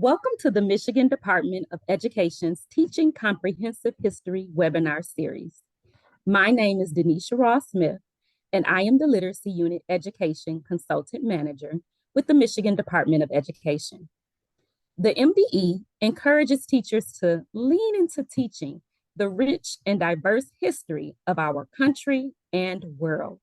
Welcome to the Michigan Department of Education's Teaching Comprehensive History webinar series. My name is Denisha Ross-Smith, and I am the Literacy Unit Education Consultant Manager with the Michigan Department of Education. The MDE encourages teachers to lean into teaching the rich and diverse history of our country and world.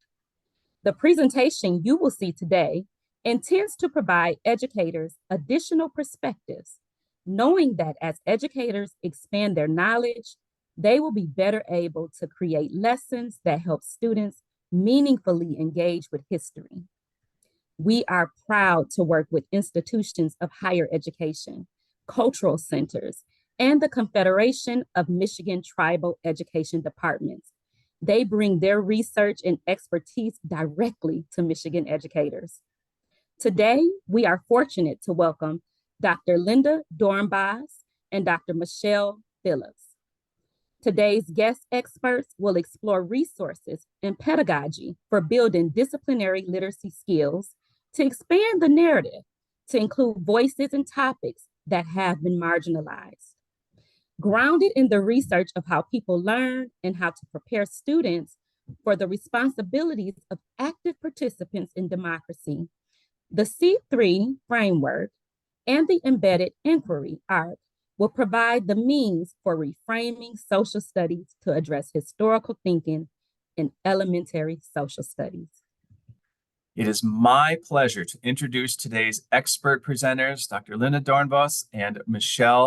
The presentation you will see today intends to provide educators additional perspectives, knowing that as educators expand their knowledge, they will be better able to create lessons that help students meaningfully engage with history. We are proud to work with institutions of higher education, cultural centers, and the Confederation of Michigan Tribal Education Departments. They bring their research and expertise directly to Michigan educators. Today, we are fortunate to welcome Dr. Linda Doornbos and Dr. Michelle Phillips. Today's guest experts will explore resources and pedagogy for building disciplinary literacy skills to expand the narrative to include voices and topics that have been marginalized. Grounded in the research of how people learn and how to prepare students for the responsibilities of active participants in democracy, the C3 framework and the embedded inquiry arc will provide the means for reframing social studies to address historical thinking in elementary social studies. It is my pleasure to introduce today's expert presenters, Dr. Linda Doornbos and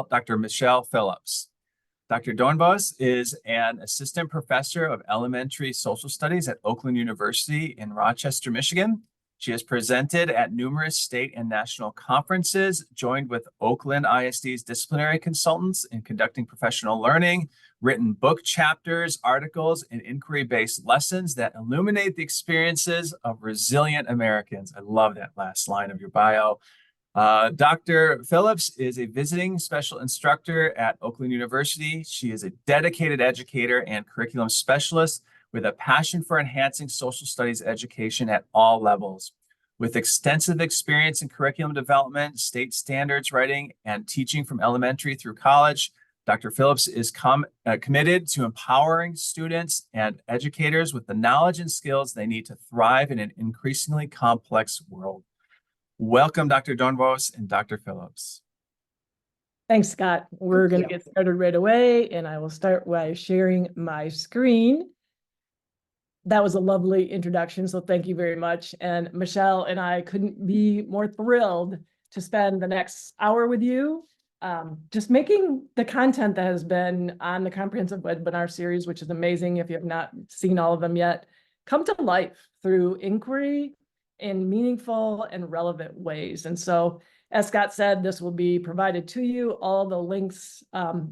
Dr. Michelle Phillips. Dr. Doornbos is an assistant professor of elementary social studies at Oakland University in Rochester, Michigan. She has presented at numerous state and national conferences, joined with Oakland ISD's disciplinary consultants in conducting professional learning, written book chapters, articles, and inquiry-based lessons that illuminate the experiences of resilient Americans. I love that last line of your bio. Dr. Phillips is a visiting special instructor at Oakland University. She is a dedicated educator and curriculum specialist with a passion for enhancing social studies education at all levels. With extensive experience in curriculum development, state standards writing, and teaching from elementary through college, Dr. Phillips is committed to empowering students and educators with the knowledge and skills they need to thrive in an increasingly complex world. Welcome, Dr. Doornbos and Dr. Phillips. Thanks, Scott. We're going to get started right away, and I will start by sharing my screen. That was a lovely introduction, so thank you very much. And Michelle and I couldn't be more thrilled to spend the next hour with you, just making the content that has been on the comprehensive webinar series, which is amazing if you have not seen all of them yet, come to life through inquiry in meaningful and relevant ways. And so, as Scott said, this will be provided to you. All the links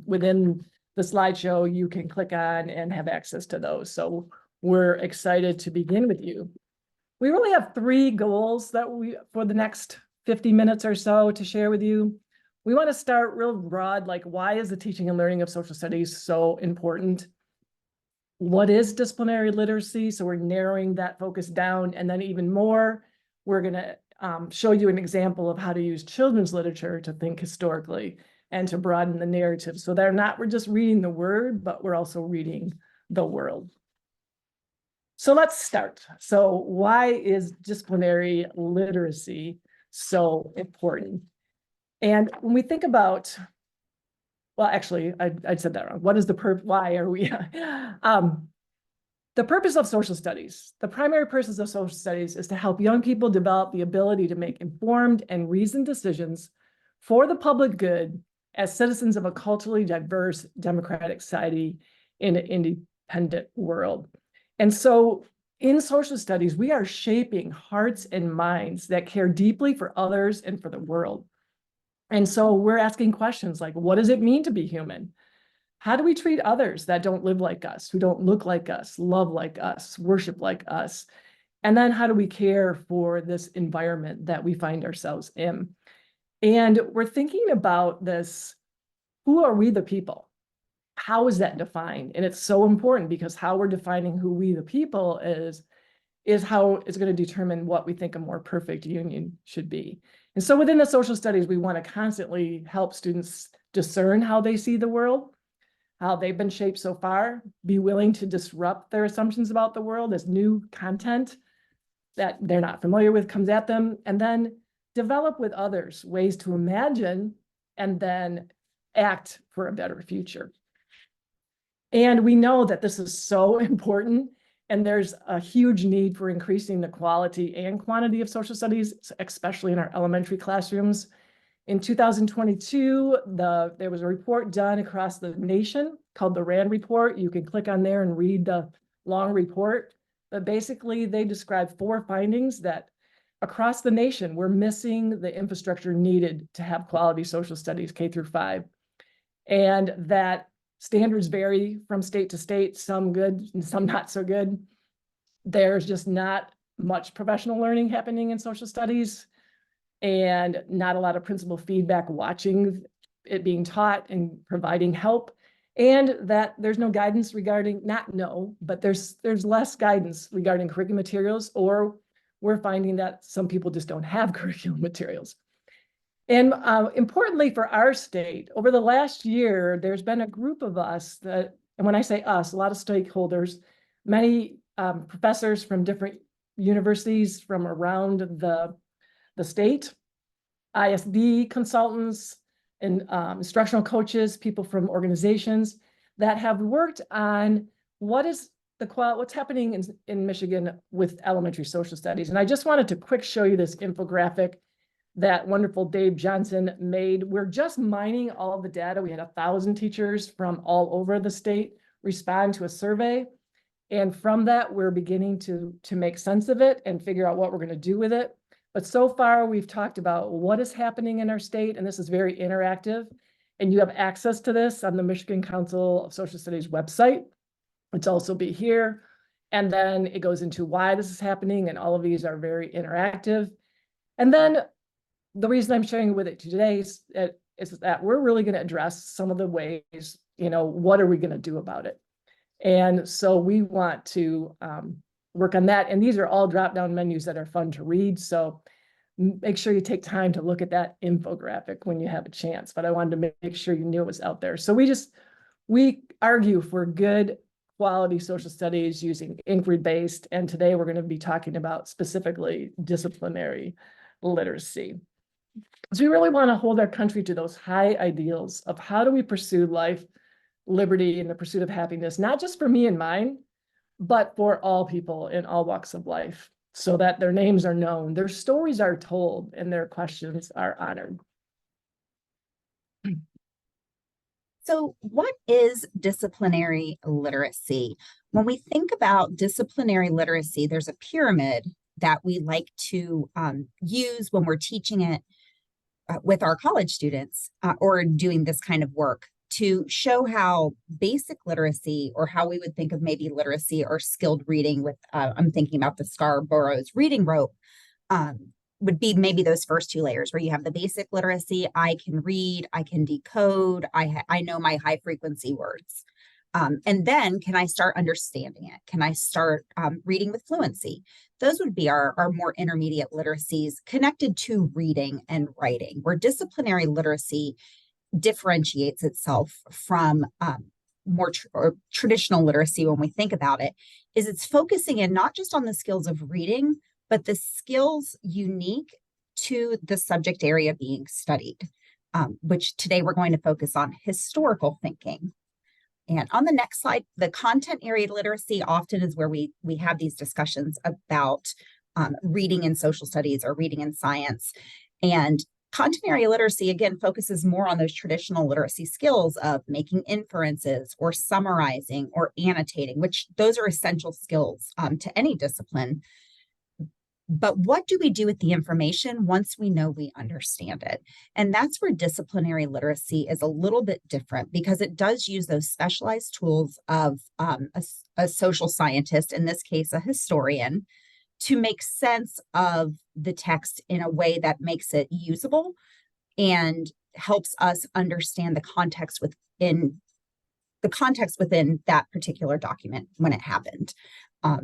within the slideshow you can click on and have access to those. So we're excited to begin with you. We really have three goals that for the next 50 minutes or so to share with you. We want to start real broad, like why is the teaching and learning of social studies so important? What is disciplinary literacy? So we're narrowing that focus down. And then even more, we're going to show you an example of how to use children's literature to think historically and to broaden the narrative. So we're just reading the word, but we're also reading the world. So let's start. So why is disciplinary literacy so important? And when we think about, well, actually, I said that wrong. What is why are we? The purpose of social studies, the primary purpose of social studies is to help young people develop the ability to make informed and reasoned decisions for the public good as citizens of a culturally diverse, democratic society in an independent world. And so in social studies, we are shaping hearts and minds that care deeply for others and for the world. And so we're asking questions like, what does it mean to be human? How do we treat others that don't live like us, who don't look like us, love like us, worship like us? And then how do we care for this environment that we find ourselves in? And we're thinking about this, who are we the people? How is that defined? And it's so important because how we're defining who we the people is how it's going to determine what we think a more perfect union should be. And so within the social studies, we want to constantly help students discern how they see the world, how they've been shaped so far, be willing to disrupt their assumptions about the world as new content that they're not familiar with comes at them, and then develop with others ways to imagine and then act for a better future. And we know that this is so important, and there's a huge need for increasing the quality and quantity of social studies, especially in our elementary classrooms. In 2022, there was a report done across the nation called the RAND report. You can click on there and read the long report. But basically, they describe 4 findings that across the nation, we're missing the infrastructure needed to have quality social studies K through 5. And that standards vary from state to state, some good and some not so good. There's just not much professional learning happening in social studies, and not a lot of principal feedback watching it being taught and providing help. And that there's no guidance regarding, but there's less guidance regarding curriculum materials, or we're finding that some people just don't have curriculum materials. And importantly for our state, over the last year, there's been a group of us that, and when I say us, a lot of stakeholders, many professors from different universities from around the state, ISD consultants, and instructional coaches, people from organizations that have worked on what's happening in Michigan with elementary social studies. And I just wanted to quick show you this infographic that wonderful Dave Johnson made. We're just mining all of the data. We had 1,000 teachers from all over the state respond to a survey. And from that, we're beginning to make sense of it and figure out what we're going to do with it. But so far, we've talked about what is happening in our state, and this is very interactive. And you have access to this on the Michigan Council of Social Studies website. It's also be here. And then it goes into why this is happening, and all of these are very interactive. And then the reason I'm sharing with it today is that we're really going to address some of the ways, what are we going to do about it? And so we want to work on that. And these are all drop-down menus that are fun to read. So make sure you take time to look at that infographic when you have a chance. But I wanted to make sure you knew it was out there. So we argue for good quality social studies using inquiry-based. And today we're going to be talking about specifically disciplinary literacy. So we really want to hold our country to those high ideals of how do we pursue life, liberty, and the pursuit of happiness, not just for me and mine, but for all people in all walks of life, so that their names are known, their stories are told, and their questions are honored. So what is disciplinary literacy? When we think about disciplinary literacy, there's a pyramid that we like to use when we're teaching it with our college students or doing this kind of work, to show how basic literacy, or how we would think of maybe literacy or skilled reading with, I'm thinking about the Scarborough's reading rope, would be maybe those first 2 layers where you have the basic literacy. I can read, I can decode, I know my high frequency words. And then can I start understanding it? Can I start reading with fluency? Those would be our more intermediate literacies connected to reading and writing, where disciplinary literacy differentiates itself from more traditional literacy. When we think about it, is it's focusing in not just on the skills of reading, but the skills unique to the subject area being studied, which today we're going to focus on historical thinking. And on the next slide, the content area literacy often is where we have these discussions about reading in social studies or reading in science. And content area literacy, again, focuses more on those traditional literacy skills of making inferences or summarizing or annotating, which those are essential skills to any discipline. But what do we do with the information once we know we understand it? And that's where disciplinary literacy is a little bit different, because it does use those specialized tools of a social scientist, in this case, a historian, to make sense of the text in a way that makes it usable and helps us understand the context within that particular document when it happened.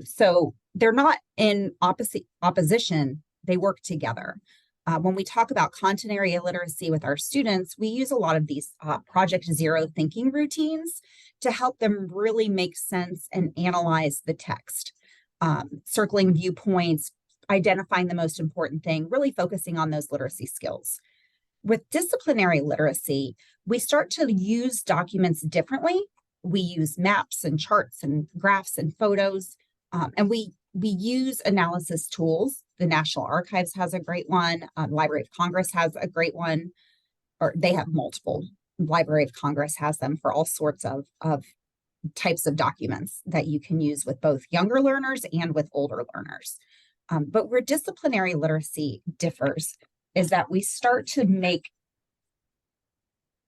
So they're not in opposition, they work together. When we talk about content area literacy with our students, we use a lot of these Project Zero thinking routines to help them really make sense and analyze the text, circling viewpoints, identifying the most important thing, really focusing on those literacy skills. With disciplinary literacy, we start to use documents differently. We use maps and charts and graphs and photos, and we use analysis tools. The National Archives has a great one. Library of Congress has a great one, or they have multiple. Library of Congress has them for all sorts of types of documents that you can use with both younger learners and with older learners. But where disciplinary literacy differs is that we start to make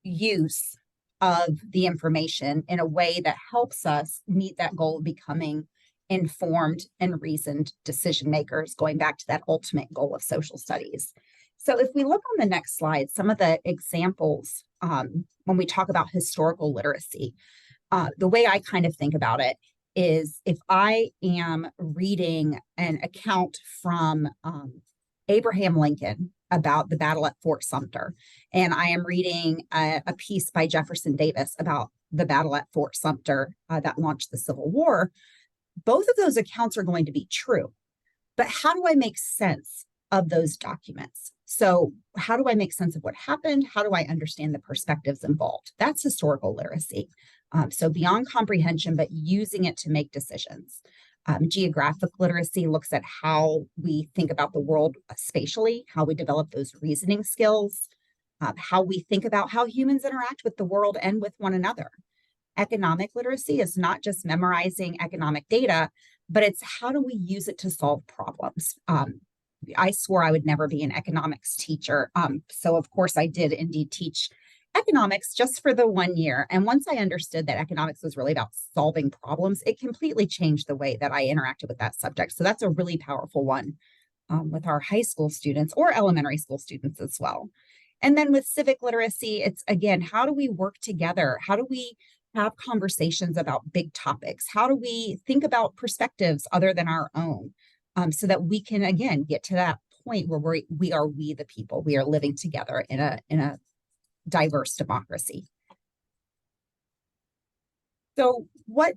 use of the information in a way that helps us meet that goal of becoming informed and reasoned decision makers, going back to that ultimate goal of social studies. So if we look on the next slide, some of the examples when we talk about historical literacy, the way I kind of think about it is if I am reading an account from Abraham Lincoln about the battle at Fort Sumter, and I am reading a piece by Jefferson Davis about the battle at Fort Sumter that launched the Civil War, both of those accounts are going to be true. But how do I make sense of those documents? So how do I make sense of what happened? How do I understand the perspectives involved? That's historical literacy. So beyond comprehension, but using it to make decisions. Geographic literacy looks at how we think about the world spatially, how we develop those reasoning skills, how we think about how humans interact with the world and with one another. Economic literacy is not just memorizing economic data, but it's how do we use it to solve problems. I swore I would never be an economics teacher. So of course I did indeed teach economics just for the 1 year. And once I understood that economics was really about solving problems, it completely changed the way that I interacted with that subject. So that's a really powerful one with our high school students or elementary school students as well. And then with civic literacy, it's again, how do we work together? How do we have conversations about big topics? How do we think about perspectives other than our own so that we can, again, get to that point where we are the people. We are living together in a diverse democracy. So what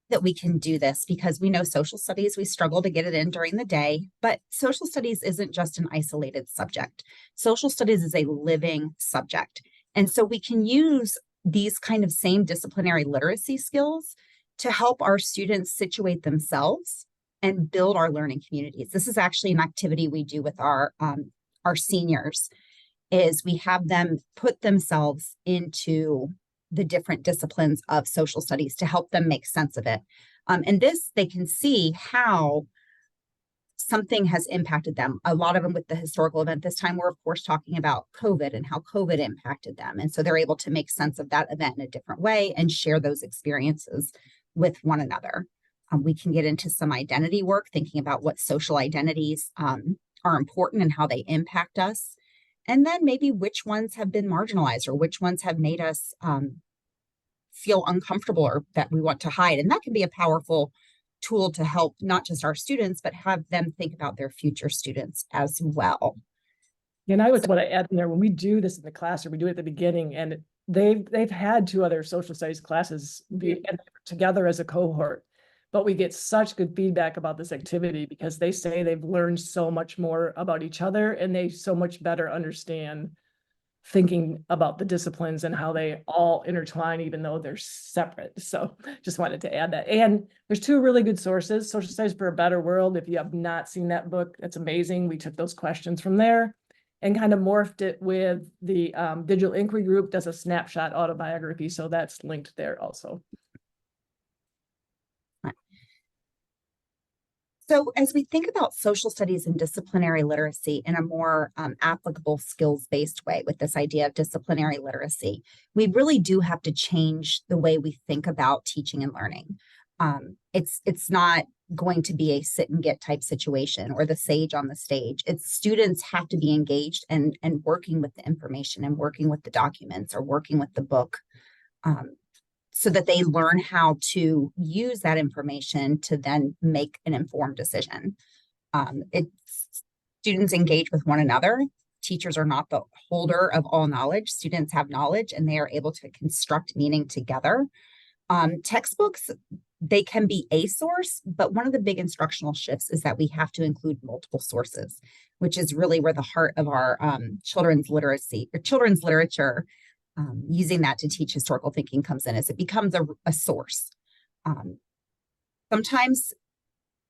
that we can do this, because we know social studies, we struggle to get it in during the day, but social studies isn't just an isolated subject. Social studies is a living subject. And so we can use these kind of same disciplinary literacy skills to help our students situate themselves and build our learning communities. This is actually an activity we do with our seniors, is we have them put themselves into the different disciplines of social studies to help them make sense of it. And this, they can see how something has impacted them. A lot of them with the historical event this time, we're of course talking about COVID and how COVID impacted them. And so they're able to make sense of that event in a different way and share those experiences with one another. We can get into some identity work, thinking about what social identities are important and how they impact us. And then maybe which ones have been marginalized or which ones have made us feel uncomfortable or that we want to hide. And that can be a powerful tool to help not just our students, but have them think about their future students as well. And I was want to add in there, when we do this in the classroom, we do it at the beginning, and they've had 2 other social studies classes be together as a cohort. But we get such good feedback about this activity because they say they've learned so much more about each other and they so much better understand thinking about the disciplines and how they all intertwine, even though they're separate. So just wanted to add that. And there's 2 really good sources. Social Studies for a Better World. If you have not seen that book, that's amazing. We took those questions from there and kind of morphed it with the Digital Inquiry Group does a snapshot autobiography. So that's linked there also. So as we think about social studies and disciplinary literacy in a more applicable skills-based way with this idea of disciplinary literacy, we really do have to change the way we think about teaching and learning. It's not going to be a sit and get type situation or the sage on the stage. It's students have to be engaged and working with the information and working with the documents or working with the book. So that they learn how to use that information to then make an informed decision. Students engage with one another. Teachers are not the holder of all knowledge. Students have knowledge and they are able to construct meaning together. Textbooks, they can be a source, but one of the big instructional shifts is that we have to include multiple sources, which is really where the heart of our children's literacy or children's literature, using that to teach historical thinking comes in, as it becomes a source. Sometimes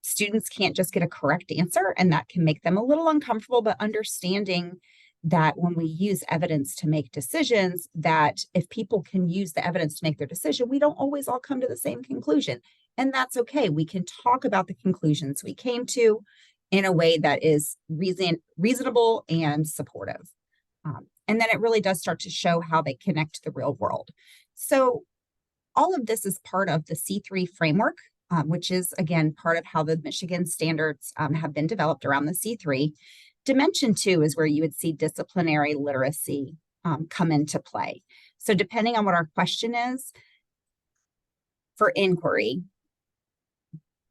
students can't just get a correct answer, and that can make them a little uncomfortable, but understanding that when we use evidence to make decisions, that if people can use the evidence to make their decision, we don't always all come to the same conclusion. And that's okay. We can talk about the conclusions we came to in a way that is reasonable and supportive. And then it really does start to show how they connect to the real world. So all of this is part of the C3 framework, which is, again, part of how the Michigan standards have been developed around the C3. Dimension 2 is where you would see disciplinary literacy come into play. So depending on what our question is, for inquiry,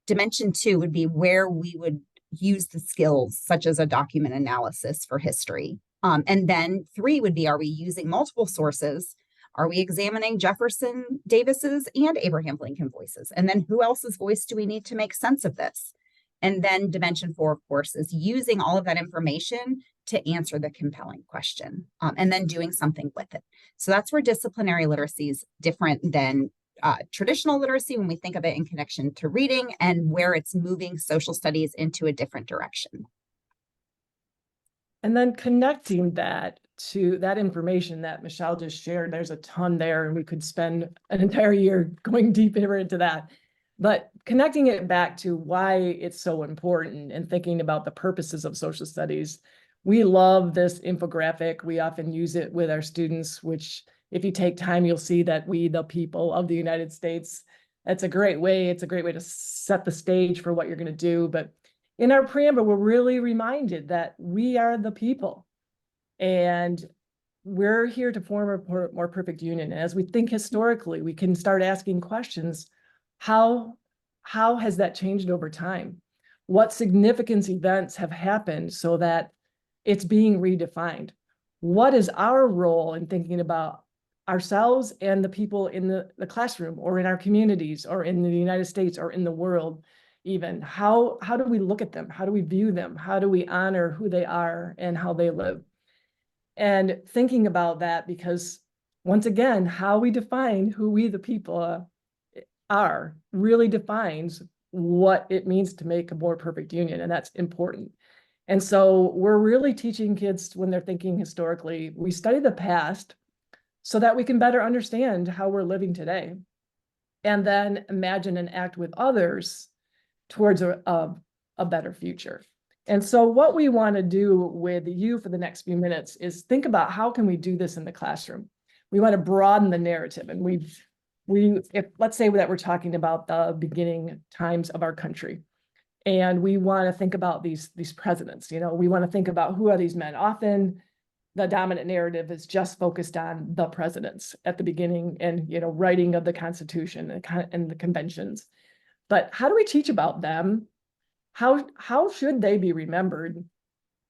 Dimension 2 would be where we would use the skills, such as a document analysis for history. And then 3 would be, are we using multiple sources? Are we examining Jefferson Davis's and Abraham Lincoln voices? And then who else's voice do we need to make sense of this? And then Dimension 4, of course, is using all of that information to answer the compelling question, and then doing something with it. So that's where disciplinary literacy is different than traditional literacy when we think of it in connection to reading, and where it's moving social studies into a different direction. And then connecting that to that information that Michelle just shared, there's a ton there, and we could spend an entire year going deeper into that. But connecting it back to why it's so important and thinking about the purposes of social studies. We love this infographic. We often use it with our students, which if you take time, you'll see that we, the people of the United States, that's a great way. It's a great way to set the stage for what you're going to do. But in our preamble, we're really reminded that we are the people and we're here to form a more perfect union. And as we think historically, we can start asking questions. How has that changed over time? What significant events have happened so that it's being redefined? What is our role in thinking about ourselves and the people in the classroom or in our communities or in the United States or in the world even? How do we look at them? How do we view them? How do we honor who they are and how they live? And thinking about that, because once again, how we define who we the people are really defines what it means to make a more perfect union, and that's important. And so we're really teaching kids when they're thinking historically, we study the past so that we can better understand how we're living today, and then imagine and act with others towards a better future. And so what we want to do with you for the next few minutes is think about how can we do this in the classroom. We want to broaden the narrative, and if let's say that we're talking about the beginning times of our country, and we want to think about these presidents, we want to think about who are these men. Often the dominant narrative is just focused on the presidents at the beginning and, writing of the Constitution and the conventions. But how do we teach about them? How should they be remembered?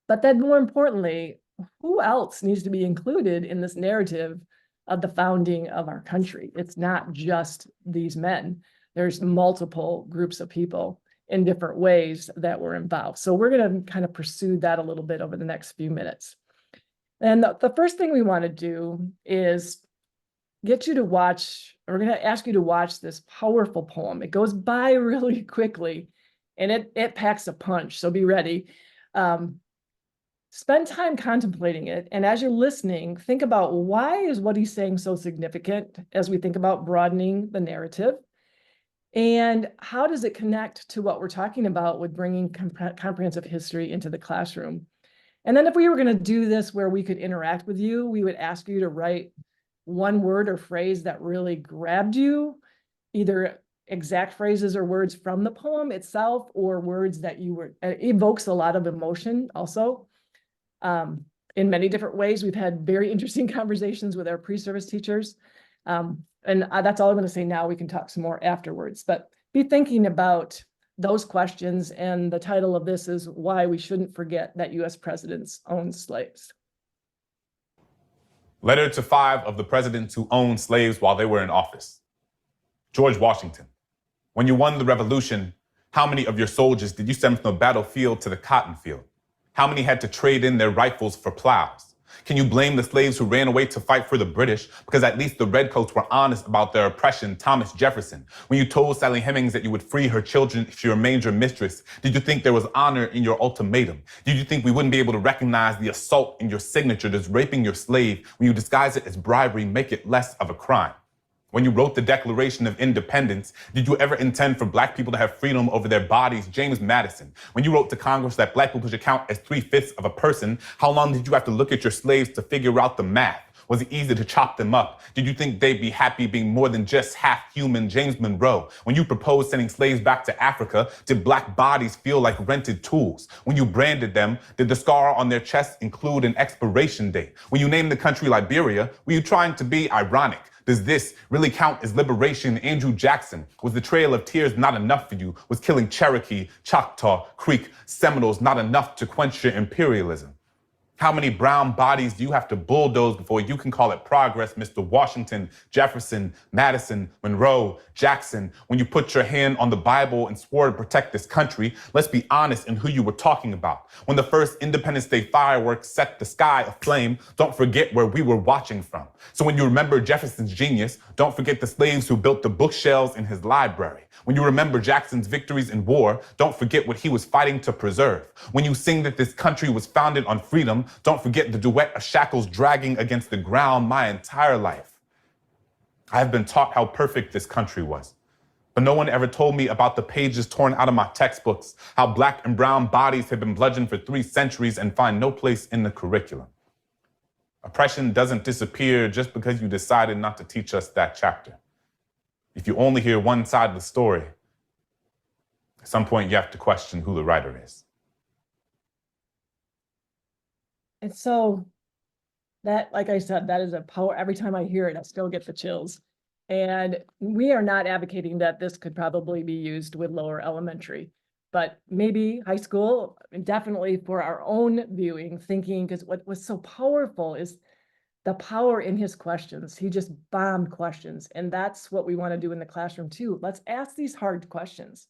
But then more importantly, who else needs to be included in this narrative of the founding of our country? It's not just these men. There's multiple groups of people in different ways that were involved. So we're going to kind of pursue that a little bit over the next few minutes. And the first thing we want to do is get you to watch, we're going to ask you to watch this powerful poem. It goes by really quickly and it packs a punch, so be ready. Spend time contemplating it. And as you're listening, think about why is what he's saying so significant as we think about broadening the narrative? And how does it connect to what we're talking about with bringing comprehensive history into the classroom? And then if we were going to do this where we could interact with you, we would ask you to write one word or phrase that really grabbed you, either exact phrases or words from the poem itself, or words that it evokes a lot of emotion also. In many different ways. We've had very interesting conversations with our pre-service teachers. And that's all I'm going to say now. We can talk some more afterwards, but be thinking about those questions. And the title of this is Why We Shouldn't Forget That U.S. Presidents Owned Slaves. Letter to 5 of the presidents who owned slaves while they were in office. George Washington, when you won the revolution, how many of your soldiers did you send from the battlefield to the cotton field? How many had to trade in their rifles for plows? Can you blame the slaves who ran away to fight for the British? Because at least the redcoats were honest about their oppression. Thomas Jefferson, when you told Sally Hemings that you would free her children if she remained your mistress, did you think there was honor in your ultimatum? Did you think we wouldn't be able to recognize the assault in your signature? Does raping your slave, when you disguise it as bribery, make it less of a crime? When you wrote the Declaration of Independence, did you ever intend for Black people to have freedom over their bodies? James Madison, when you wrote to Congress that Black people should count as 3/5 of a person, how long did you have to look at your slaves to figure out the math? Was it easy to chop them up? Did you think they'd be happy being more than just half human? James Monroe, when you proposed sending slaves back to Africa, did Black bodies feel like rented tools? When you branded them, did the scar on their chest include an expiration date? When you named the country Liberia, were you trying to be ironic? Does this really count as liberation? Andrew Jackson, was the Trail of Tears not enough for you? Was killing Cherokee, Choctaw, Creek, Seminoles not enough to quench your imperialism? How many brown bodies do you have to bulldoze before you can call it progress, Mr. Washington, Jefferson, Madison, Monroe, Jackson? When you put your hand on the Bible and swore to protect this country, let's be honest in who you were talking about. When the first Independence Day fireworks set the sky aflame, don't forget where we were watching from. So when you remember Jefferson's genius, don't forget the slaves who built the bookshelves in his library. When you remember Jackson's victories in war, don't forget what he was fighting to preserve. When you sing that this country was founded on freedom, don't forget the duet of shackles dragging against the ground my entire life. I have been taught how perfect this country was, but no one ever told me about the pages torn out of my textbooks, how Black and brown bodies have been bludgeoned for 3 centuries and find no place in the curriculum. Oppression doesn't disappear just because you decided not to teach us that chapter. If you only hear one side of the story, at some point you have to question who the writer is. And so that, like I said, that is a power. Every time I hear it, I still get the chills. And we are not advocating that this could probably be used with lower elementary, but maybe high school, definitely for our own viewing, thinking, because what was so powerful is the power in his questions. He just bombed questions. And that's what we want to do in the classroom too. Let's ask these hard questions.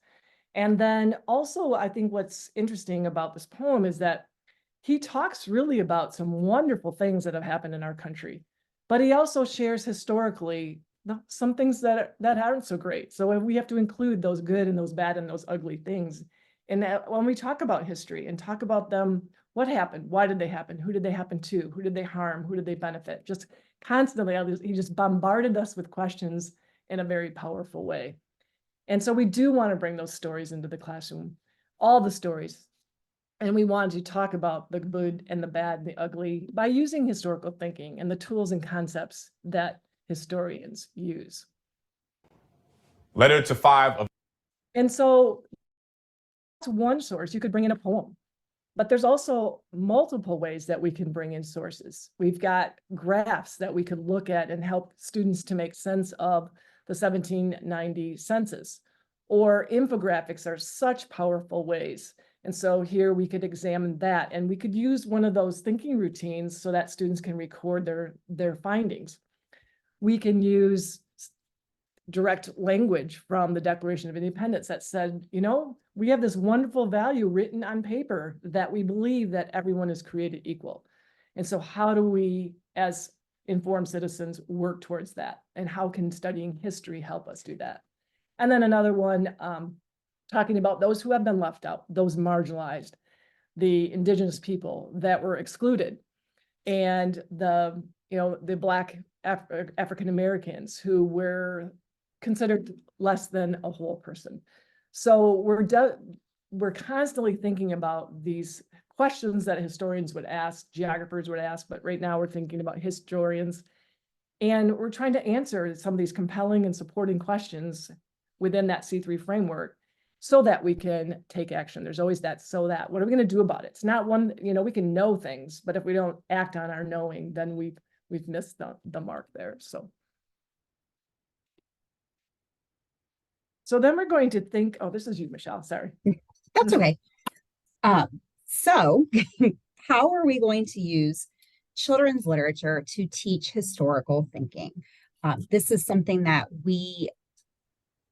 And then also, I think what's interesting about this poem is that he talks really about some wonderful things that have happened in our country, but he also shares historically some things that aren't so great. So we have to include those good and those bad and those ugly things. And when we talk about history and talk about them, what happened? Why did they happen? Who did they happen to? Who did they harm? Who did they benefit? Just constantly, he just bombarded us with questions in a very powerful way. And so we do want to bring those stories into the classroom, all the stories. And we wanted to talk about the good and the bad, the ugly, by using historical thinking and the tools and concepts that historians use. Letter to 5 of. And so that's one source. You could bring in a poem, but there's also multiple ways that we can bring in sources. We've got graphs that we could look at and help students to make sense of the 1790 census, or infographics are such powerful ways. And so here we could examine that, and we could use one of those thinking routines so that students can record their findings. We can use direct language from the Declaration of Independence that said, you know, we have this wonderful value written on paper that we believe that everyone is created equal. And so how do we, as informed citizens, work towards that? And how can studying history help us do that? And then another one, talking about those who have been left out, those marginalized, the indigenous people that were excluded, and the Black African Americans who were considered less than a whole person. So we're constantly thinking about these questions that historians would ask, geographers would ask, but right now we're thinking about historians, and we're trying to answer some of these compelling and supporting questions within that C3 framework, so that we can take action. There's always that so that. What are we going to do about it? It's not one, we can know things, but if we don't act on our knowing, then we've missed the mark there. So then we're going to think, oh, this is you, Michelle, sorry. That's okay. So how are we going to use children's literature to teach historical thinking? This is something that we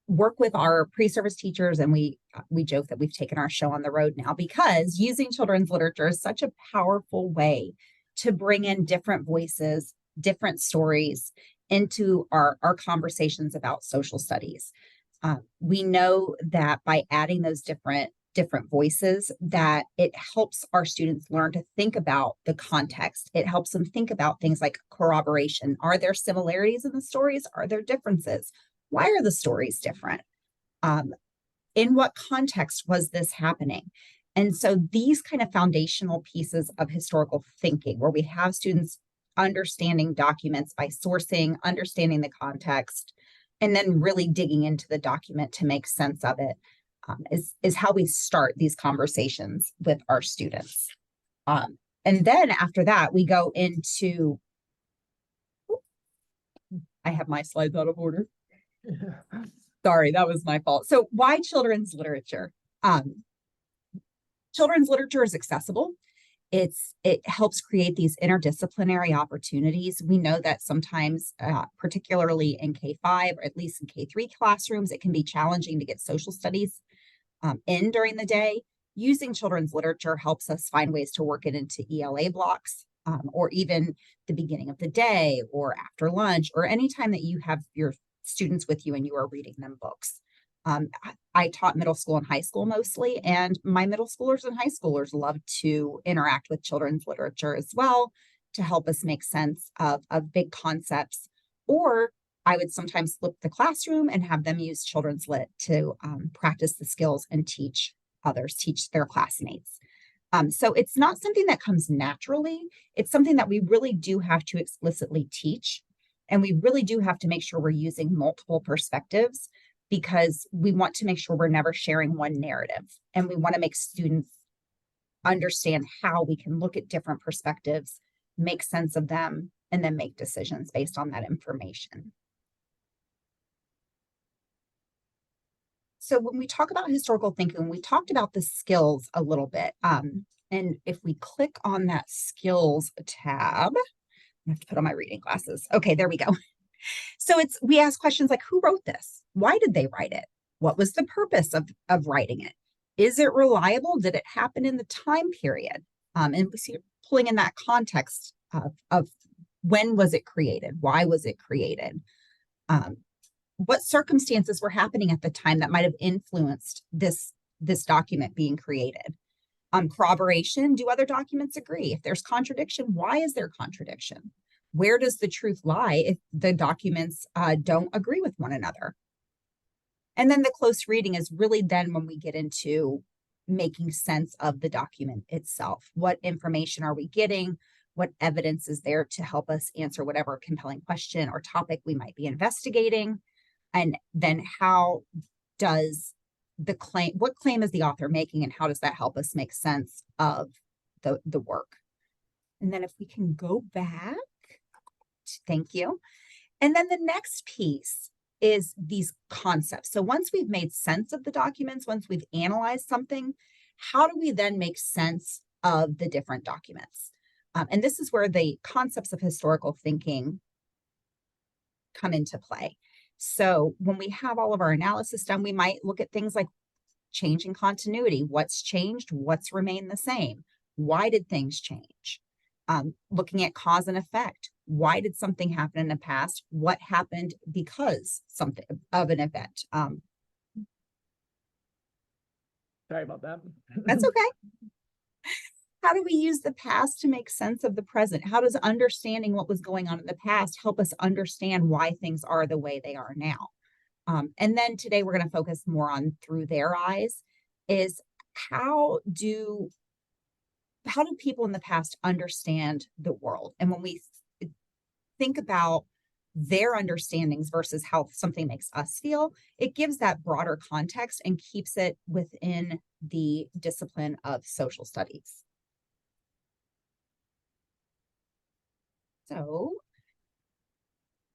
work with our pre-service teachers, and we joke that we've taken our show on the road now, because using children's literature is such a powerful way to bring in different voices, different stories into our conversations about social studies. We know that by adding those different voices, that it helps our students learn to think about the context. It helps them think about things like corroboration. Are there similarities in the stories? Are there differences? Why are the stories different? In what context was this happening? And so these kind of foundational pieces of historical thinking, where we have students understanding documents by sourcing, understanding the context, and then really digging into the document to make sense of it, is how we start these conversations with our students. And then after that, we go into, I have my slides out of order. Sorry, that was my fault. So why children's literature? Children's literature is accessible. It helps create these interdisciplinary opportunities. We know that sometimes, particularly in K-5, or at least in K-3 classrooms, it can be challenging to get social studies in during the day. Using children's literature helps us find ways to work it into ELA blocks, or even the beginning of the day, or after lunch, or anytime that you have your students with you and you are reading them books. I taught middle school and high school mostly, and my middle schoolers and high schoolers love to interact with children's literature as well, to help us make sense of big concepts. Or I would sometimes flip the classroom and have them use children's lit to practice the skills and teach others, teach their classmates. So it's not something that comes naturally. It's something that we really do have to explicitly teach. And we really do have to make sure we're using multiple perspectives, because we want to make sure we're never sharing one narrative. And we want to make students understand how we can look at different perspectives, make sense of them, and then make decisions based on that information. So when we talk about historical thinking, we talked about the skills a little bit. And if we click on that skills tab, I have to put on my reading glasses. Okay, there we go. So we ask questions like, who wrote this? Why did they write it? What was the purpose of writing it? Is it reliable? Did it happen in the time period? And we see pulling in that context of when was it created? Why was it created? What circumstances were happening at the time that might have influenced this document being created? Corroboration, do other documents agree? If there's contradiction, why is there contradiction? Where does the truth lie if the documents don't agree with one another? And then the close reading is really then when we get into making sense of the document itself. What information are we getting? What evidence is there to help us answer whatever compelling question or topic we might be investigating? And then how does what claim is the author making, and how does that help us make sense of the work? And then if we can go back, thank you. And then the next piece is these concepts. So once we've made sense of the documents, once we've analyzed something, how do we then make sense of the different documents? And this is where the concepts of historical thinking come into play. So when we have all of our analysis done, we might look at things like change in continuity. What's changed? What's remained the same? Why did things change? Looking at cause and effect. Why did something happen in the past? What happened because something of an event? Sorry about that. That's okay. How do we use the past to make sense of the present? How does understanding what was going on in the past help us understand why things are the way they are now? And then today we're going to focus more on through their eyes, is how do people in the past understand the world? And when we think about their understandings versus how something makes us feel, it gives that broader context and keeps it within the discipline of social studies. So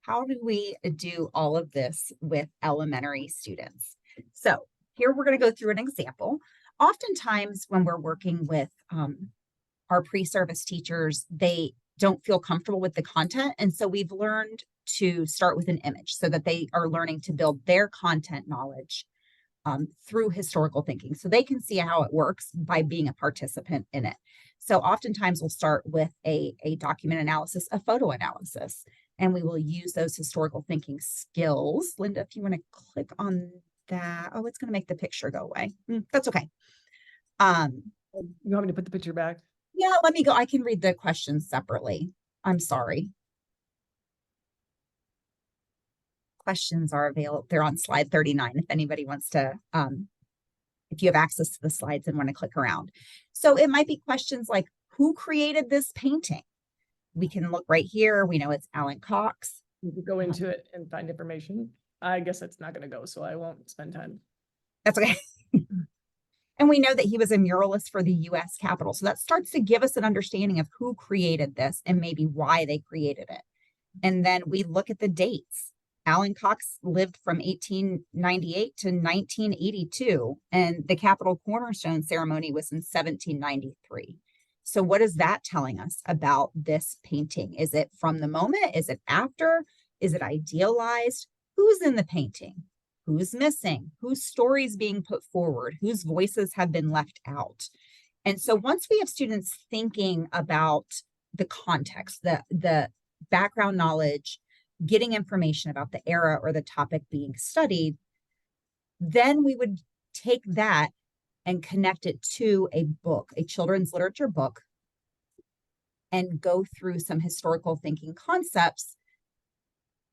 how do we do all of this with elementary students? So here we're going to go through an example. Oftentimes when we're working with our pre-service teachers, they don't feel comfortable with the content. And so we've learned to start with an image so that they are learning to build their content knowledge through historical thinking. So they can see how it works by being a participant in it. So oftentimes we'll start with a document analysis, a photo analysis, and we will use those historical thinking skills. Linda, if you want to click on that. Oh, it's going to make the picture go away. That's okay. You want me to put the picture back? Yeah, let me go. I can read the questions separately. I'm sorry. Questions are available. They're on slide 39 if anybody wants to, if you have access to the slides and want to click around. So it might be questions like, who created this painting? We can look right here. We know it's Alan Cox. You could go into it and find information. I guess it's not going to go, so I won't spend time. That's okay. And we know that he was a muralist for the U.S. Capitol. So that starts to give us an understanding of who created this and maybe why they created it. And then we look at the dates. Alan Cox lived from 1898 to 1982, and the Capitol Cornerstone ceremony was in 1793. So what is that telling us about this painting? Is it from the moment? Is it after? Is it idealized? Who's in the painting? Who's missing? Whose stories being put forward? Whose voices have been left out? And so once we have students thinking about the context, the background knowledge, getting information about the era or the topic being studied, then we would take that and connect it to a book, a children's literature book, and go through some historical thinking concepts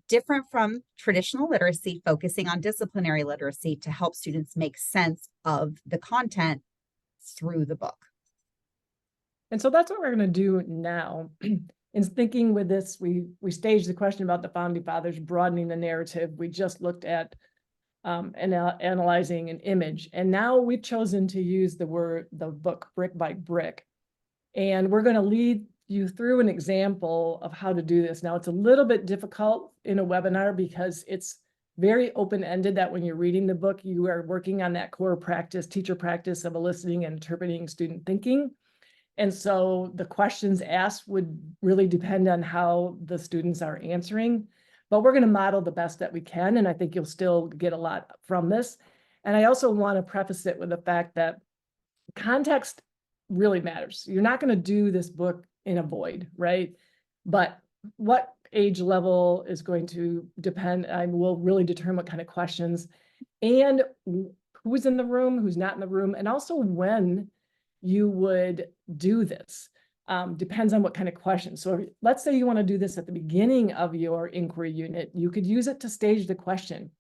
different from traditional literacy, focusing on disciplinary literacy to help students make sense of the content through the book. And so that's what we're going to do now. In thinking with this, we staged the question about the Founding Fathers broadening the narrative. We just looked at analyzing an image. And now we've chosen to use the book brick by brick. And we're going to lead you through an example of how to do this. Now, it's a little bit difficult in a webinar because it's very open-ended that when you're reading the book, you are working on that core practice, teacher practice of eliciting and interpreting student thinking. And so the questions asked would really depend on how the students are answering, but we're going to model the best that we can. And I think you'll still get a lot from this. And I also want to preface it with the fact that context really matters. You're not going to do this book in a void, right? But what age level is going to depend, and will really determine what kind of questions and who's in the room, who's not in the room, and also when you would do this. Depends on what kind of questions. So let's say you want to do this at the beginning of your inquiry unit, you could use it to stage the question.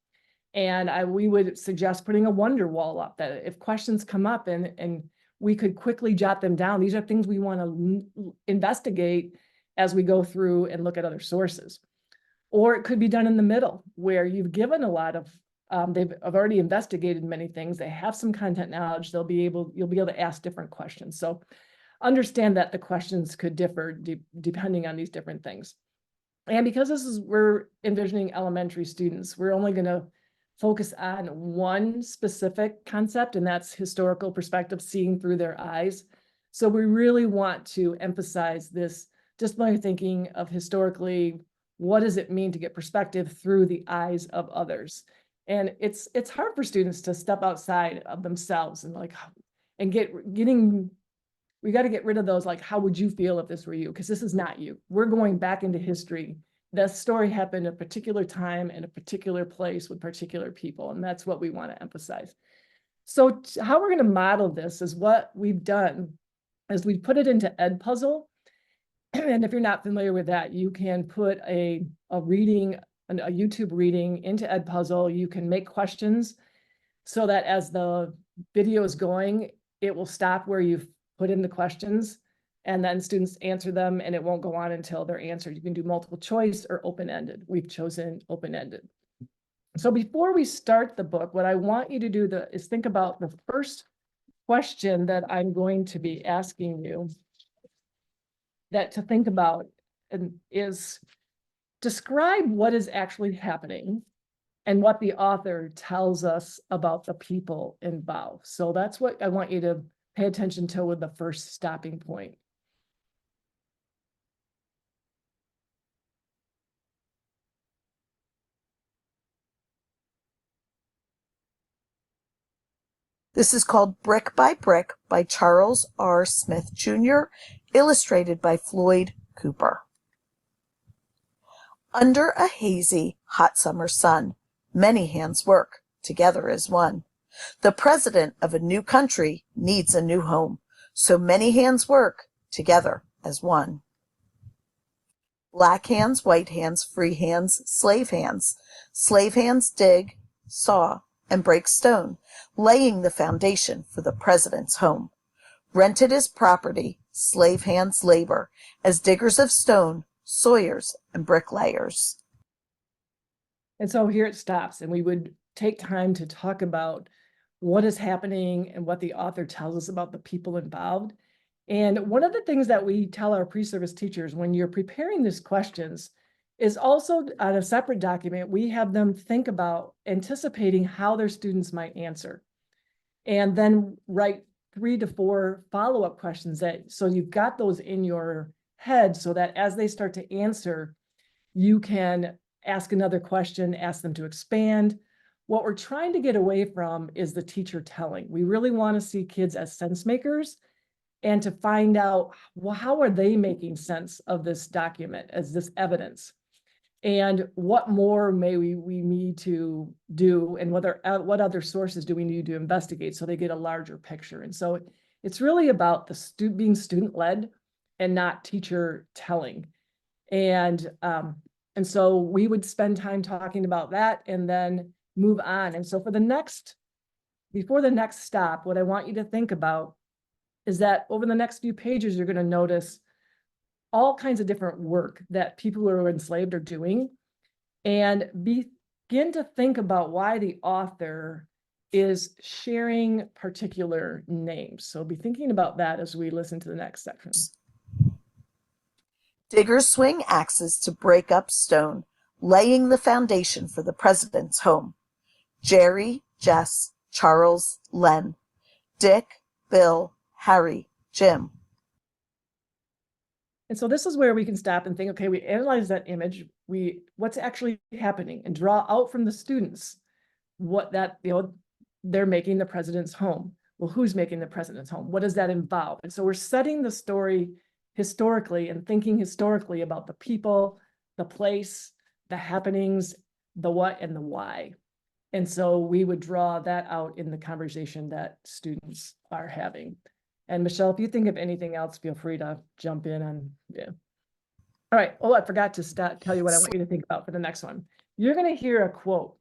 And we would suggest putting a wonder wall up that if questions come up and we could quickly jot them down. These are things we want to investigate as we go through and look at other sources. Or it could be done in the middle where you've given a lot of, they've already investigated many things. They have some content knowledge. You'll be able to ask different questions. So understand that the questions could differ depending on these different things. And because we're envisioning elementary students, we're only going to focus on one specific concept, and that's historical perspective, seeing through their eyes. So we really want to emphasize this disciplinary thinking of historically, what does it mean to get perspective through the eyes of others? And it's hard for students to step outside of themselves and we got to get rid of those, like, how would you feel if this were you? Because this is not you. We're going back into history. That story happened at a particular time in a particular place with particular people, and that's what we want to emphasize. So how we're going to model this is what we've done is we put it into Edpuzzle. And if you're not familiar with that, you can put a YouTube reading into Edpuzzle. You can make questions so that as the video is going, it will stop where you've put in the questions, and then students answer them, and it won't go on until they're answered. You can do multiple choice or open-ended. We've chosen open-ended. So before we start the book, what I want you to do is think about the first question that I'm going to be asking you to think about, and is describe what is actually happening and what the author tells us about the people involved. So that's what I want you to pay attention to with the first stopping point. This is called Brick by Brick by Charles R. Smith Jr., illustrated by Floyd Cooper. Under a hazy, hot summer sun, many hands work together as one. The president of a new country needs a new home, so many hands work together as one. Black hands, white hands, free hands, slave hands. Slave hands dig, saw, and break stone, laying the foundation for the president's home. Rented as property, slave hands labor as diggers of stone, sawyers, and bricklayers. And so here it stops, and we would take time to talk about what is happening and what the author tells us about the people involved. And one of the things that we tell our pre-service teachers when you're preparing these questions is also on a separate document, we have them think about anticipating how their students might answer. And then write 3 to 4 follow-up questions so you've got those in your head so that as they start to answer, you can ask another question, ask them to expand. What we're trying to get away from is the teacher telling. We really want to see kids as sense makers and to find out, well, how are they making sense of this document as this evidence? And what more may we need to do, and what other sources do we need to investigate so they get a larger picture? And so it's really about being student-led and not teacher telling. And so we would spend time talking about that and then move on. And so before the next stop, what I want you to think about is that over the next few pages, you're going to notice all kinds of different work that people who are enslaved are doing, and begin to think about why the author is sharing particular names. So be thinking about that as we listen to the next section. Diggers swing axes to break up stone, laying the foundation for the president's home. Jerry, Jess, Charles, Len, Dick, Bill, Harry, Jim. And so this is where we can stop and think, okay, we analyze that image, what's actually happening, and draw out from the students they're making the president's home. Well, who's making the president's home? What does that involve? And so we're setting the story historically and thinking historically about the people, the place, the happenings, the what and the why. And so we would draw that out in the conversation that students are having. And Michelle, if you think of anything else, feel free to jump in on, yeah. All right. Oh, I forgot to tell you what I want you to think about for the next one. You're going to hear a quote.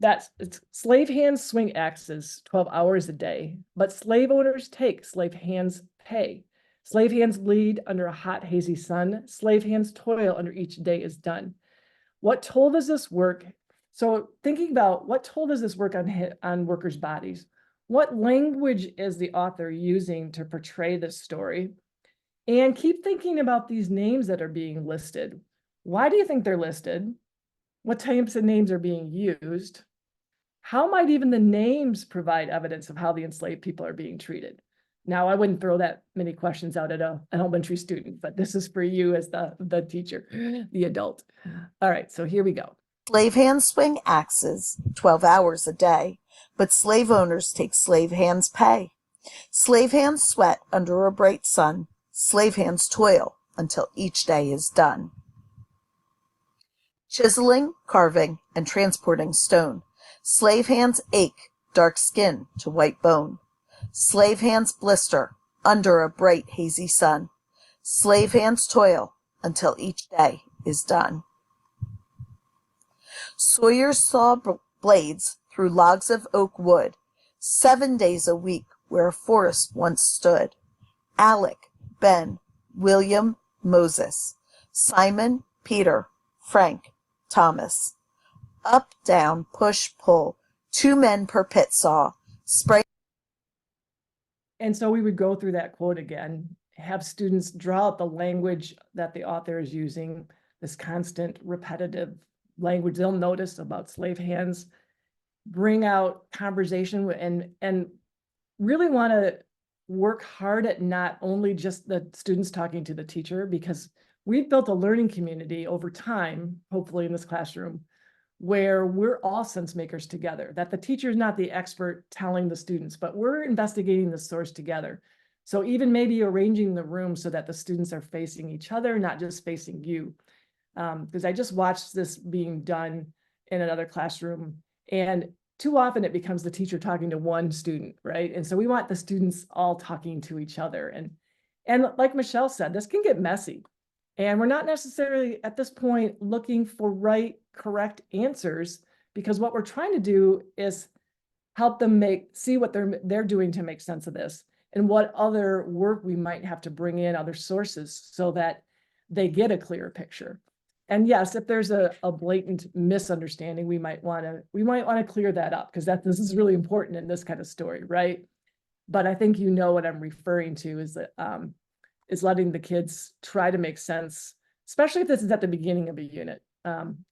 It's slave hands swing axes 12 hours a day, but slave owners take slave hands pay. Slave hands bleed under a hot, hazy sun. Slave hands toil under each day is done. What toll does this work? So thinking about what toll does this work on workers' bodies? What language is the author using to portray this story? And keep thinking about these names that are being listed. Why do you think they're listed? What types of names are being used? How might even the names provide evidence of how the enslaved people are being treated? Now, I wouldn't throw that many questions out at an elementary student, but this is for you as the teacher, the adult. All right, so here we go. Slave hands swing axes 12 hours a day, but slave owners take slave hands pay. Slave hands sweat under a bright sun. Slave hands toil until each day is done. Chiseling, carving, and transporting stone. Slave hands ache, dark skin to white bone. Slave hands blister under a bright hazy sun. Slave hands toil until each day is done. Sawyers saw blades through logs of oak wood, 7 days a week where a forest once stood. Alec, Ben, William, Moses, Simon, Peter, Frank, Thomas. Up, down, push, pull, 2 men per pit saw, spray. And so we would go through that quote again, have students draw out the language that the author is using, this constant repetitive language they'll notice about slave hands, bring out conversation and really want to work hard at not only just the students talking to the teacher, because we've built a learning community over time, hopefully in this classroom, where we're all sense makers together, that the teacher is not the expert telling the students, but we're investigating the source together. So even maybe arranging the room so that the students are facing each other, not just facing you. Because I just watched this being done in another classroom, and too often it becomes the teacher talking to one student, right? And so we want the students all talking to each other. And like Michelle said, this can get messy. And we're not necessarily at this point looking for correct answers, because what we're trying to do is help them see what they're doing to make sense of this, and what other work we might have to bring in, other sources, so that they get a clearer picture. And yes, if there's a blatant misunderstanding, we might want to clear that up, because this is really important in this kind of story, right? But I think you know what I'm referring to is that is letting the kids try to make sense, especially if this is at the beginning of a unit.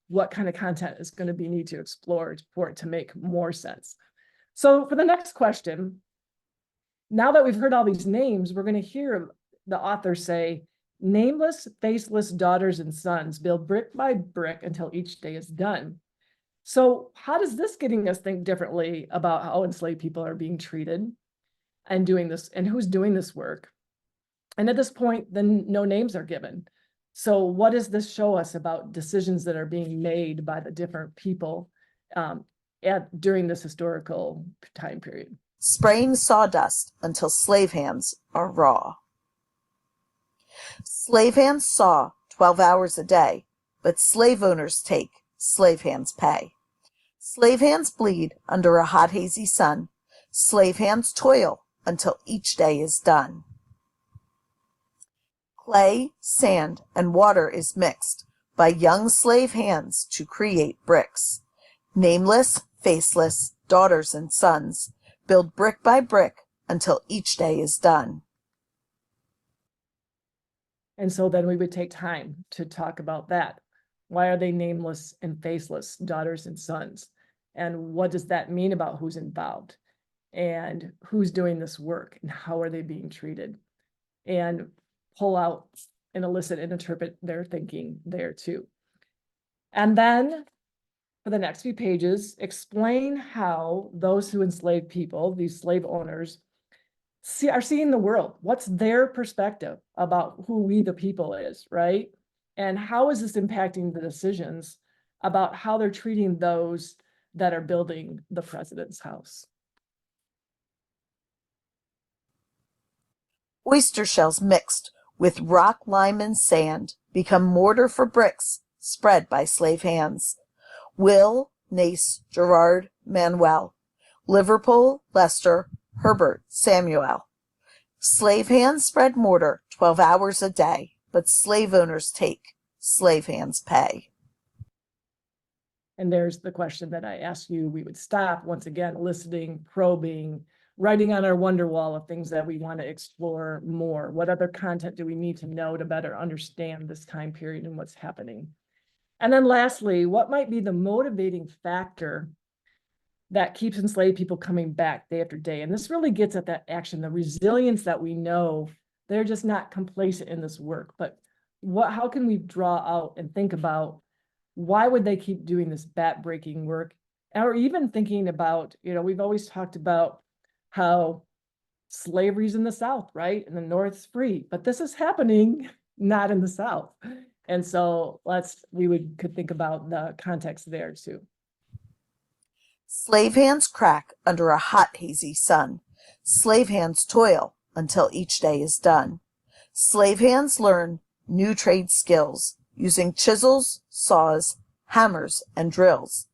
What kind of content is going to be need to explore for it to make more sense. So for the next question, now that we've heard all these names, we're going to hear the author say, nameless, faceless daughters and sons build brick by brick until each day is done. So how does this getting us think differently about how enslaved people are being treated and doing this, and who's doing this work? And at this point, then no names are given. So what does this show us about decisions that are being made by the different people during this historical time period? Spraying sawdust until slave hands are raw. Slave hands saw 12 hours a day, but slave owners take slave hands pay. Slave hands bleed under a hot hazy sun. Slave hands toil until each day is done. Clay, sand, and water is mixed by young slave hands to create bricks. Nameless, faceless daughters and sons build brick by brick until each day is done. And so then we would take time to talk about that. Why are they nameless and faceless daughters and sons? And what does that mean about who's involved? And who's doing this work? And how are they being treated? And pull out and elicit and interpret their thinking there too. And then for the next few pages, explain how those who enslave people, these slave owners, are seeing the world. What's their perspective about who we the people is, right? And how is this impacting the decisions about how they're treating those that are building the president's house? Oyster shells mixed with rock, lime, and sand become mortar for bricks spread by slave hands. Will, Nace, Gerard, Manuel, Liverpool, Lester, Herbert, Samuel. Slave hands spread mortar 12 hours a day, but slave owners take slave hands pay. And there's the question that I asked you. We would stop once again, listening, probing, writing on our wonder wall of things that we want to explore more. What other content do we need to know to better understand this time period and what's happening? And then lastly, what might be the motivating factor that keeps enslaved people coming back day after day? And this really gets at that action, the resilience that we know they're just not complacent in this work. But how can we draw out and think about why would they keep doing this back-breaking work? Or even thinking about, we've always talked about how slavery's in the South, right? And the North's free, but this is happening not in the South. And so could think about the context there too. Slave hands crack under a hot, hazy sun. Slave hands toil until each day is done. Slave hands learn new trade skills using chisels, saws, hammers, and drills.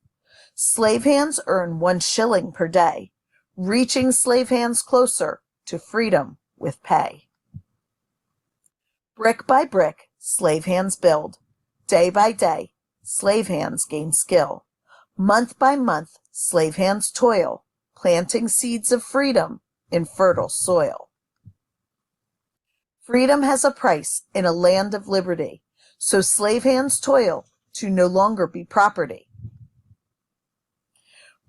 Slave hands earn 1 shilling per day, reaching slave hands closer to freedom with pay. Brick by brick, slave hands build. Day by day, slave hands gain skill. Month by month, slave hands toil, planting seeds of freedom in fertile soil. Freedom has a price in a land of liberty, so slave hands toil to no longer be property.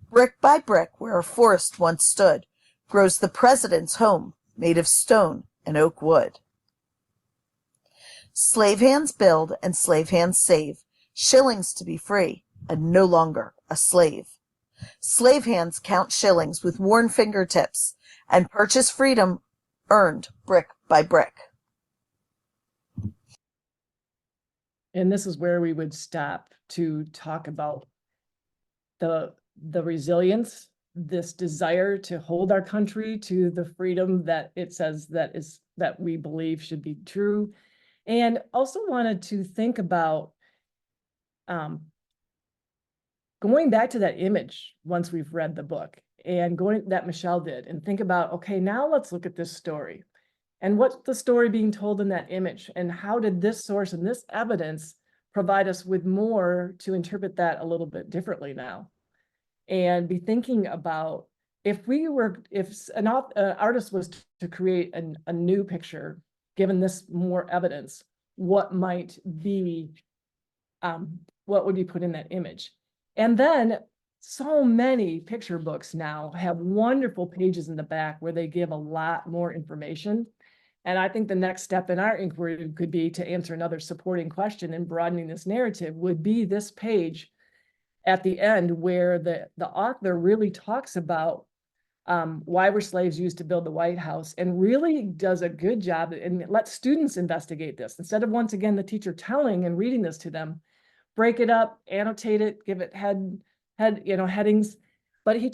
Brick by brick, where a forest once stood, grows the president's home, made of stone and oak wood. Slave hands build and slave hands save, shillings to be free and no longer a slave. Slave hands count shillings with worn fingertips and purchase freedom earned brick by brick. And this is where we would stop to talk about the resilience, this desire to hold our country to the freedom that it says that we believe should be true. And also wanted to think about going back to that image once we've read the book and going that Michelle did, and think about, okay, now let's look at this story and what's the story being told in that image, and how did this source and this evidence provide us with more to interpret that a little bit differently now, and be thinking about if an artist was to create a new picture, given this more evidence, what might be, what would be put in that image? And then so many picture books now have wonderful pages in the back where they give a lot more information. And I think the next step in our inquiry could be to answer another supporting question and broadening this narrative would be this page at the end where the author really talks about why were slaves used to build the White House, and really does a good job and let students investigate this instead of once again the teacher telling and reading this to them. Break it up, annotate it, give it headings. But he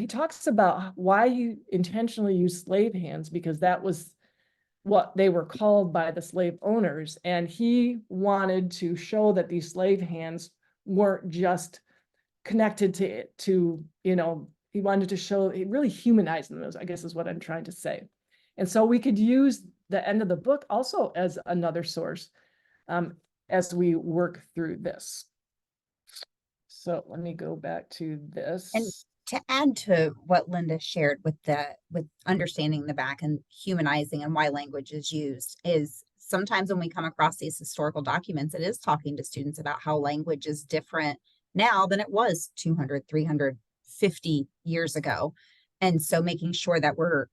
talks about why he intentionally used slave hands, because that was what they were called by the slave owners, and he wanted to show that these slave hands weren't just connected to he wanted to show it really humanizing those, I guess is what I'm trying to say. And so we could use the end of the book also as another source as we work through this. So let me go back to this. And to add to what Linda shared with understanding the back and humanizing and why language is used, is sometimes when we come across these historical documents, it is talking to students about how language is different now than it was 200, 350 years ago. And so making sure that we're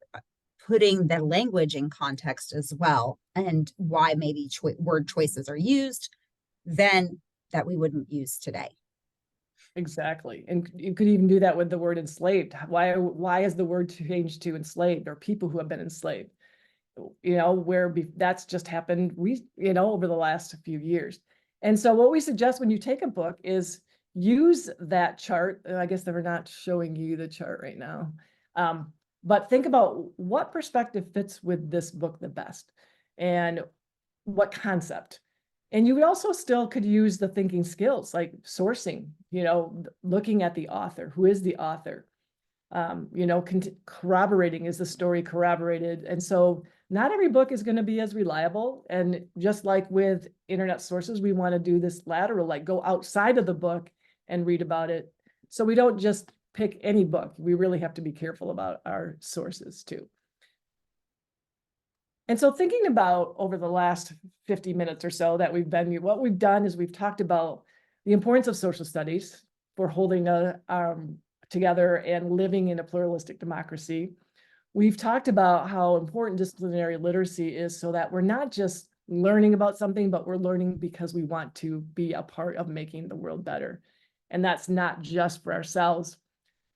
putting the language in context as well, and why maybe word choices are used then that we wouldn't use today. Exactly. And you could even do that with the word enslaved. Why is the word changed to enslaved, or people who have been enslaved? Where that's just happened, over the last few years. And so what we suggest when you take a book is use that chart. I guess they're not showing you the chart right now. But think about what perspective fits with this book the best and what concept. And you would also still could use the thinking skills like sourcing, looking at the author. Who is the author? Corroborating, is the story corroborated? And so not every book is going to be as reliable. And just like with internet sources, we want to do this lateral, like go outside of the book and read about it. So we don't just pick any book. We really have to be careful about our sources too. And so thinking about over the last 50 minutes or so that what we've done is we've talked about the importance of social studies for holding together and living in a pluralistic democracy. We've talked about how important disciplinary literacy is, so that we're not just learning about something, but we're learning because we want to be a part of making the world better. And that's not just for ourselves,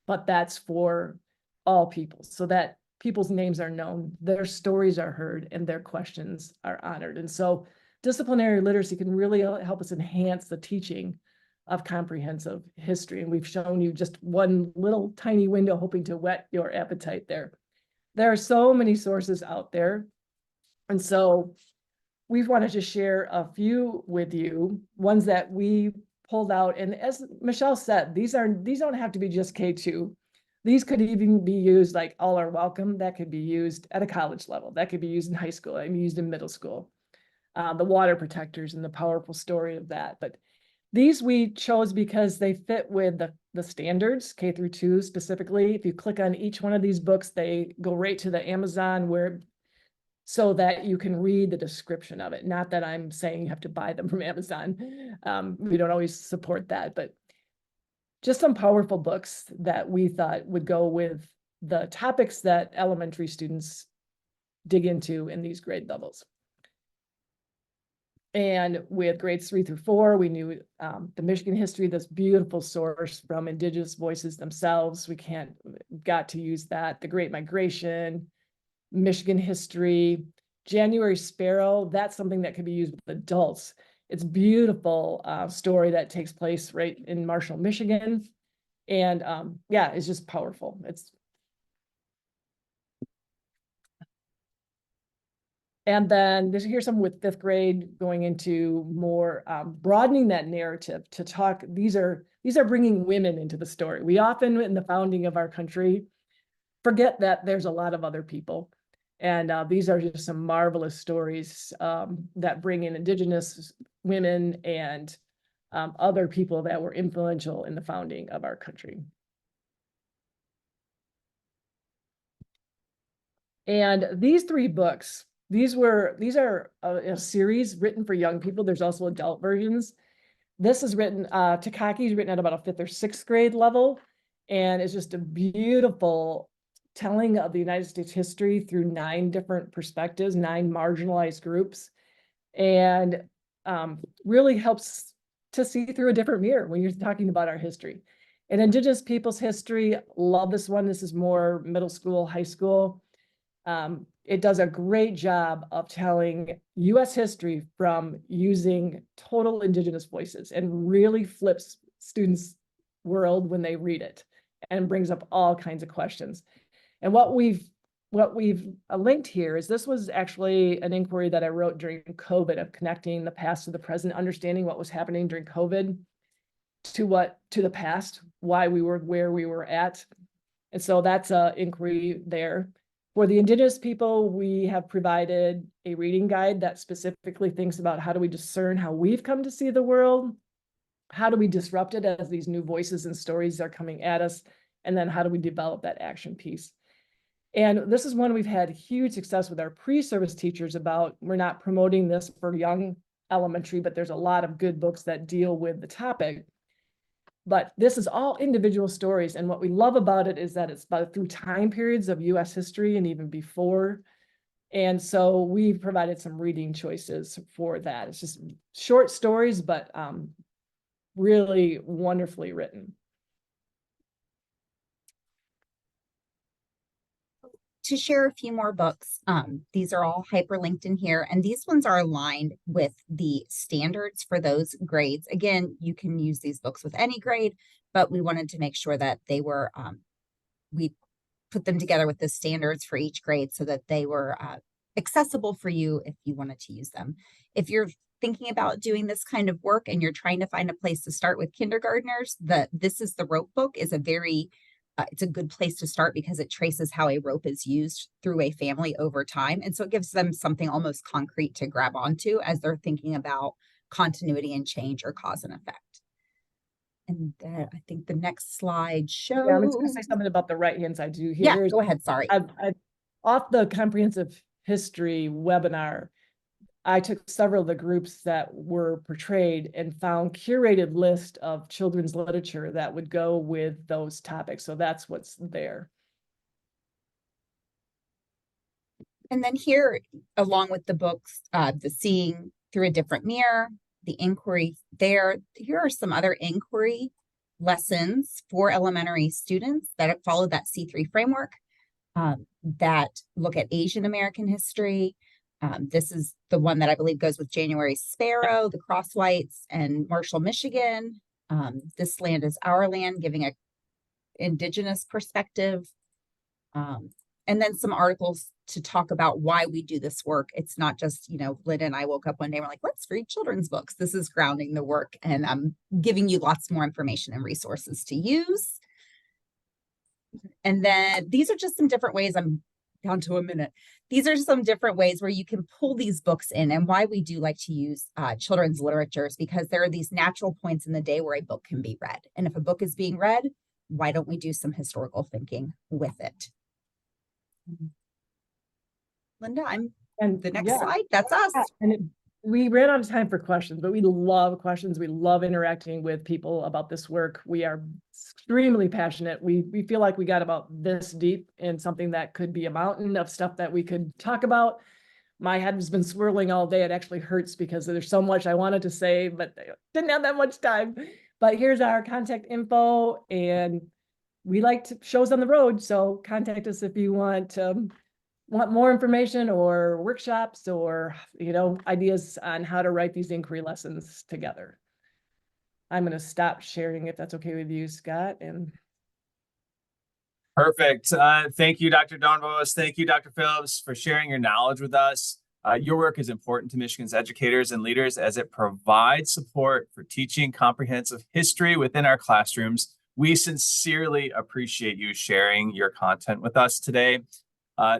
but that's for all people, so that people's names are known, their stories are heard, and their questions are honored. And so disciplinary literacy can really help us enhance the teaching of comprehensive history. And we've shown you just one little tiny window, hoping to whet your appetite there. There are so many sources out there. And so we've wanted to share a few with you, ones that we pulled out. And as Michelle said, these don't have to be just K2. These could even be used like All Are Welcome. That could be used at a college level. That could be used in high school. I mean, used in middle school. The water protectors and the powerful story of that. But these we chose because they fit with the standards, K through 2 specifically. If you click on each one of these books, they go right to the Amazon, where so that you can read the description of it. Not that I'm saying you have to buy them from Amazon. We don't always support that, but just some powerful books that we thought would go with the topics that elementary students dig into in these grade levels. And with grades 3 through 4, we knew the Michigan history, this beautiful source from Indigenous voices themselves. We got to use that. The Great Migration, Michigan history, January Sparrow, that's something that could be used with adults. It's a beautiful story that takes place right in Marshall, Michigan. And yeah, it's just powerful. And then here's some with 5th grade going into more broadening that narrative to talk. These are bringing women into the story. We often in the founding of our country forget that there's a lot of other people. And these are just some marvelous stories that bring in Indigenous women and other people that were influential in the founding of our country. And these 3 books, these are a series written for young people. There's also adult versions. This is written, Takaki's written at about a 5th or 6th grade level. And it's just a beautiful telling of the United States history through 9 different perspectives, 9 marginalized groups, and really helps to see through a different mirror when you're talking about our history. And Indigenous people's history, love this one. This is more middle school, high school. It does a great job of telling U.S. history from using total Indigenous voices and really flips students' world when they read it and brings up all kinds of questions. And what we've linked here is this was actually an inquiry that I wrote during COVID of connecting the past to the present, understanding what was happening during COVID to the past, why we were where we were at. And so that's an inquiry there. For the Indigenous people, we have provided a reading guide that specifically thinks about how do we discern how we've come to see the world, how do we disrupt it as these new voices and stories are coming at us, and then how do we develop that action piece. And this is one we've had huge success with our pre-service teachers about. We're not promoting this for young elementary, but there's a lot of good books that deal with the topic. But this is all individual stories. And what we love about it is that it's about through time periods of US history and even before. And so we've provided some reading choices for that. It's just short stories, but really wonderfully written. To share a few more books, these are all hyperlinked in here, and these ones are aligned with the standards for those grades. Again, you can use these books with any grade, but we wanted to make sure that they were, we put them together with the standards for each grade so that they were accessible for you if you wanted to use them. If you're thinking about doing this kind of work and you're trying to find a place to start with kindergartners, This is the Rope book is a very it's a good place to start because it traces how a rope is used through a family over time. And so it gives them something almost concrete to grab onto as they're thinking about continuity and change or cause and effect. And I think the next slide shows. Yeah, I'm just going to say something about the right-hand side too. Yeah, go ahead. Sorry. I've off the comprehensive history webinar, I took several of the groups that were portrayed and found curated list of children's literature that would go with those topics. So that's what's there. And then here, along with the books, the Seeing Through a Different Mirror, the inquiry there, here are some other inquiry lessons for elementary students that follow that C3 framework that look at Asian American history. This is the one that I believe goes with January Sparrow, the Crosswhites, and Marshall, Michigan. This Land is Our Land, giving an Indigenous perspective. And then some articles to talk about why we do this work. It's not just, Linda and I woke up one day and we're like, let's read children's books. This is grounding the work and giving you lots more information and resources to use. And then these are just some different ways. I'm down to a minute. These are some different ways where you can pull these books in, and why we do like to use children's literature is because there are these natural points in the day where a book can be read. And if a book is being read, why don't we do some historical thinking with it? Linda, I'm And The next yeah, slide, that's us. and we ran out of time for questions, but we love questions. We love interacting with people about this work. We are extremely passionate. We feel like we got about this deep in something that could be a mountain of stuff that we could talk about. My head has been swirling all day. It actually hurts because there's so much I wanted to say, but I didn't have that much time. But here's our contact info, and we like shows on the road. So contact us if you want more information or workshops or, ideas on how to write these inquiry lessons together. I'm going to stop sharing if that's okay with you, Scott. And Perfect. Thank you, Dr. Doornbos. Thank you, Dr. Phillips, for sharing your knowledge with us. Your work is important to Michigan's educators and leaders as it provides support for teaching comprehensive history within our classrooms. We sincerely appreciate you sharing your content with us today. Now